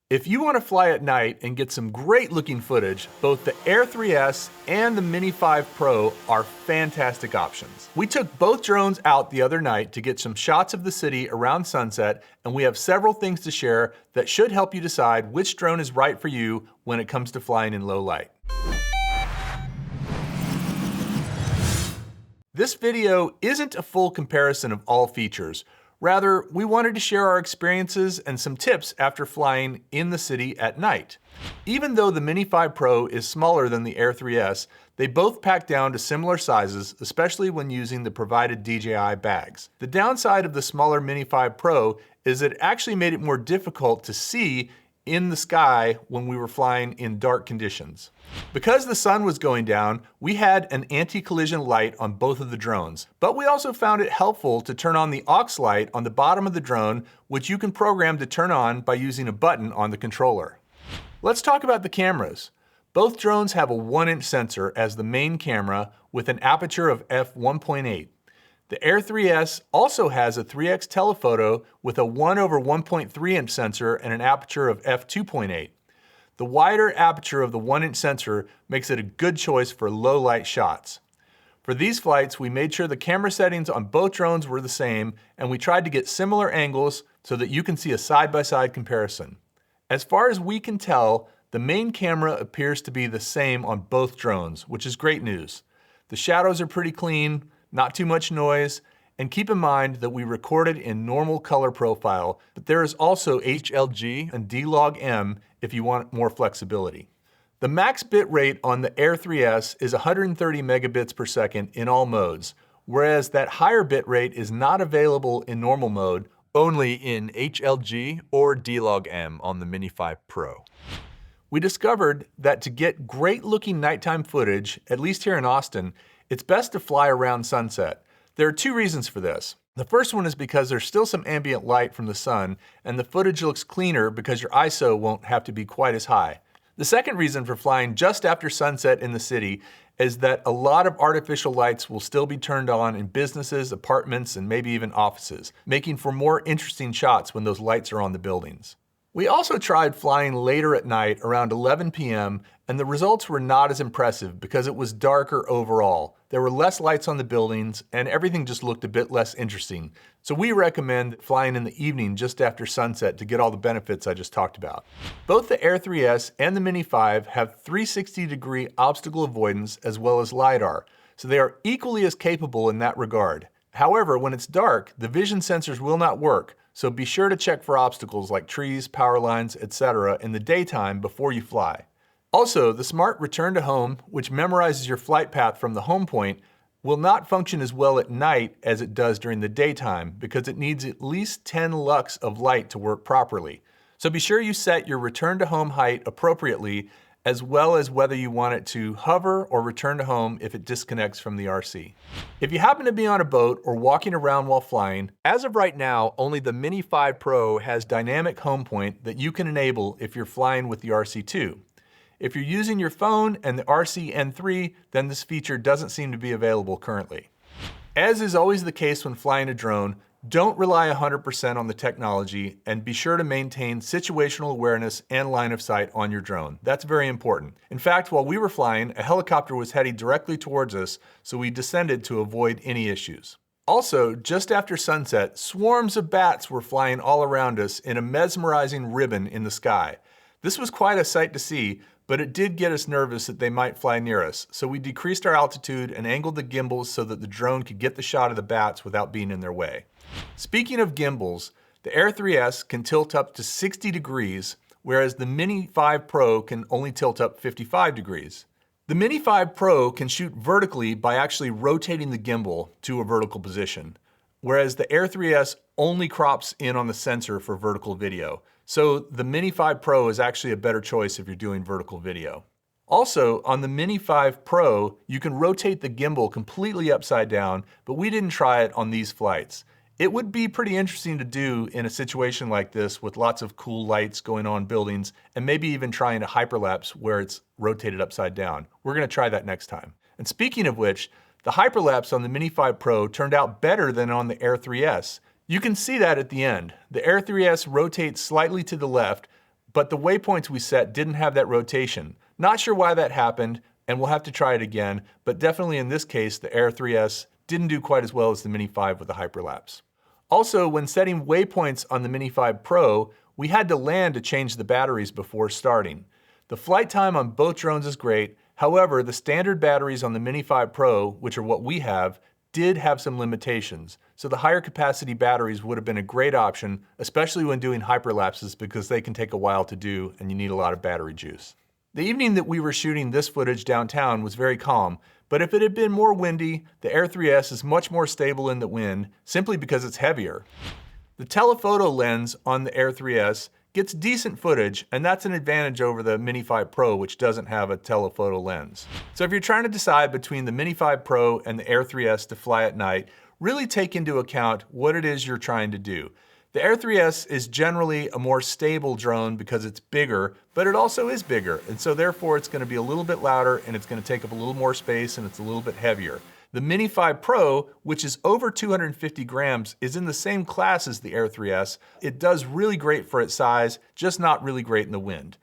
If you want to fly at night and get some great looking footage, both the Air 3S and the Mini 5 Pro are fantastic options. We took both drones out the other night to get some shots of the city around sunset, and we have several things to share that should help you decide which drone is right for you when it comes to flying in low light. This video isn't a full comparison of all features. Rather, we wanted to share our experiences and some tips after flying in the city at night. Even though the Mini 5 Pro is smaller than the Air 3S, they both pack down to similar sizes, especially when using the provided DJI bags. The downside of the smaller Mini 5 Pro is that it actually made it more difficult to see in the sky when we were flying in dark conditions. Because the sun was going down, we had an anti-collision light on both of the drones, but we also found it helpful to turn on the aux light on the bottom of the drone, which you can program to turn on by using a button on the controller. Let's talk about the cameras. Both drones have a 1-inch sensor as the main camera with an aperture of f1.8. The Air 3S also has a 3x telephoto with a 1/1.3 inch sensor and an aperture of f2.8. The wider aperture of the 1-inch sensor makes it a good choice for low light shots. For these flights, we made sure the camera settings on both drones were the same, and we tried to get similar angles so that you can see a side-by-side comparison. As far as we can tell, the main camera appears to be the same on both drones, which is great news. The shadows are pretty clean, not too much noise, and keep in mind that we recorded in normal color profile, but there is also HLG and D-Log-M if you want more flexibility. The max bit rate on the Air 3S is 130 megabits per second in all modes, whereas that higher bit rate is not available in normal mode, only in HLG or D-Log-M on the Mini 5 Pro. We discovered that to get great looking nighttime footage, at least here in Austin, it's best to fly around sunset. There are two reasons for this. The first one is because there's still some ambient light from the sun, and the footage looks cleaner because your ISO won't have to be quite as high. The second reason for flying just after sunset in the city is that a lot of artificial lights will still be turned on in businesses, apartments, and maybe even offices, making for more interesting shots when those lights are on the buildings. We also tried flying later at night around 11 p.m. and the results were not as impressive because it was darker overall. There were less lights on the buildings and everything just looked a bit less interesting. So we recommend flying in the evening just after sunset to get all the benefits I just talked about. Both the Air 3S and the Mini 5 have 360-degree obstacle avoidance as well as LiDAR, so they are equally as capable in that regard. However, when it's dark, the vision sensors will not work, so be sure to check for obstacles like trees, power lines, etc. in the daytime before you fly. Also, the smart return to home, which memorizes your flight path from the home point, will not function as well at night as it does during the daytime because it needs at least 10 lux of light to work properly. So be sure you set your return to home height appropriately, as well as whether you want it to hover or return to home if it disconnects from the RC. If you happen to be on a boat or walking around while flying, as of right now, only the Mini 5 Pro has dynamic home point that you can enable if you're flying with the RC2. If you're using your phone and the RC N3, then this feature doesn't seem to be available currently. As is always the case when flying a drone, don't rely 100% on the technology and be sure to maintain situational awareness and line of sight on your drone. That's very important. In fact, while we were flying, a helicopter was heading directly towards us, so we descended to avoid any issues. Also, just after sunset, swarms of bats were flying all around us in a mesmerizing ribbon in the sky. This was quite a sight to see, but it did get us nervous that they might fly near us, so we decreased our altitude and angled the gimbals so that the drone could get the shot of the bats without being in their way. Speaking of gimbals, the Air 3S can tilt up to 60 degrees, whereas the Mini 5 Pro can only tilt up 55 degrees. The Mini 5 Pro can shoot vertically by actually rotating the gimbal to a vertical position, whereas the Air 3S only crops in on the sensor for vertical video. So the Mini 5 Pro is actually a better choice if you're doing vertical video. Also, on the Mini 5 Pro, you can rotate the gimbal completely upside down, but we didn't try it on these flights. It would be pretty interesting to do in a situation like this with lots of cool lights going on buildings and maybe even trying a hyperlapse where it's rotated upside down. We're gonna try that next time. And speaking of which, the hyperlapse on the Mini 5 Pro turned out better than on the Air 3S. You can see that at the end. The Air 3S rotates slightly to the left, but the waypoints we set didn't have that rotation. Not sure why that happened, and we'll have to try it again, but definitely in this case, the Air 3S didn't do quite as well as the Mini 5 with the hyperlapse. Also, when setting waypoints on the Mini 5 Pro, we had to land to change the batteries before starting. The flight time on both drones is great. However, the standard batteries on the Mini 5 Pro, which are what we have, did have some limitations. So the higher capacity batteries would have been a great option, especially when doing hyperlapses because they can take a while to do and you need a lot of battery juice. The evening that we were shooting this footage downtown was very calm, but if it had been more windy, the Air 3S is much more stable in the wind simply because it's heavier. The telephoto lens on the Air 3S gets decent footage, and that's an advantage over the Mini 5 Pro, which doesn't have a telephoto lens. So if you're trying to decide between the Mini 5 Pro and the Air 3S to fly at night, really take into account what it is you're trying to do. The Air 3S is generally a more stable drone because it's bigger, but it also is bigger, and so therefore it's going to be a little bit louder and it's going to take up a little more space and it's a little bit heavier. The Mini 5 Pro, which is over 250 grams, is in the same class as the Air 3S. It does really great for its size, just not really great in the wind.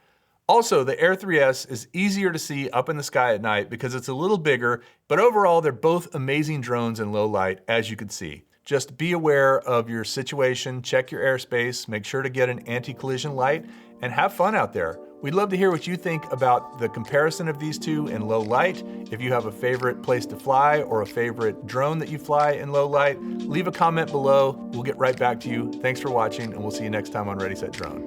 Also, the Air 3S is easier to see up in the sky at night because it's a little bigger, but overall they're both amazing drones in low light, as you can see. Just be aware of your situation, check your airspace, make sure to get an anti-collision light, and have fun out there. We'd love to hear what you think about the comparison of these two in low light. If you have a favorite place to fly or a favorite drone that you fly in low light, leave a comment below. We'll get right back to you. Thanks for watching, and we'll see you next time on Ready, Set, Drone.